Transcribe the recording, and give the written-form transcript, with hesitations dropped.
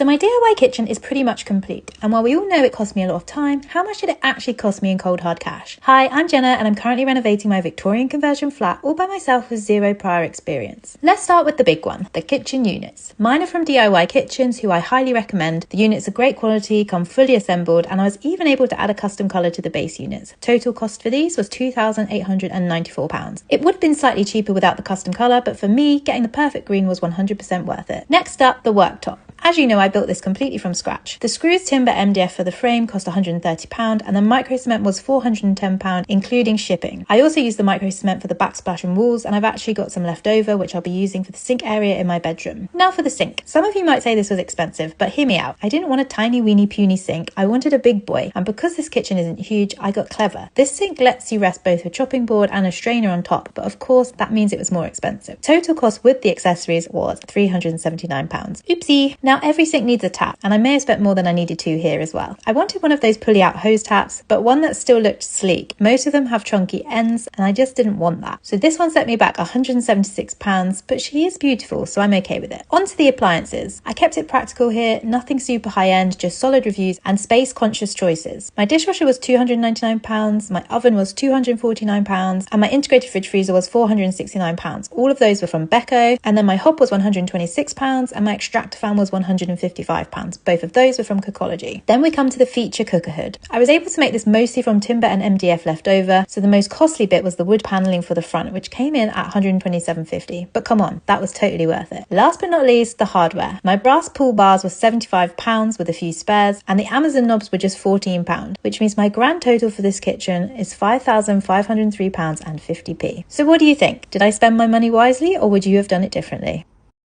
So my DIY kitchen is pretty much complete, and while we all know it cost me a lot of time, how much did it actually cost me in cold hard cash? Hi, I'm Jenna and I'm currently renovating my Victorian conversion flat all by myself with zero prior experience. Let's start with the big one, the kitchen units. Mine are from DIY Kitchens, who I highly recommend. The units are great quality, come fully assembled, and I was even able to add a custom colour to the base units. Total cost for these was £2,894. It would have been slightly cheaper without the custom colour, but for me, getting the perfect green was 100% worth it. Next up, the worktop. As you know, I built this completely from scratch. The Screws Timber MDF for the frame cost £130 and the micro cement was £410, including shipping. I also used the micro cement for the backsplash and walls, and I've actually got some left over, which I'll be using for the sink area in my bedroom. Now for the sink. Some of you might say this was expensive, but hear me out. I didn't want a tiny weeny puny sink. I wanted a big boy, and because this kitchen isn't huge, I got clever. This sink lets you rest both a chopping board and a strainer on top, but of course that means it was more expensive. Total cost with the accessories was £379. Oopsie. Now every sink needs a tap, and I may have spent more than I needed to here as well. I wanted one of those pulley out hose taps, but one that still looked sleek. Most of them have chunky ends, and I just didn't want that. So this one set me back £176, but she is beautiful, so I'm okay with it. On to the appliances. I kept it practical here, nothing super high end, just solid reviews and space conscious choices. My dishwasher was £299, my oven was £249, and my integrated fridge freezer was £469. All of those were from Beko, and then my hob was £126, and my extractor fan was £155. Both of those were from Cookology. Then we come to the feature cooker hood. I was able to make this mostly from timber and MDF left over, so the most costly bit was the wood paneling for the front, which came in at £127.50. But come on, that was totally worth it. Last but not least, the hardware. My brass pull bars were £75 with a few spares, and the Amazon knobs were just £14, which means my grand total for this kitchen is £5,503.50. So what do you think? Did I spend my money wisely, or would you have done it differently?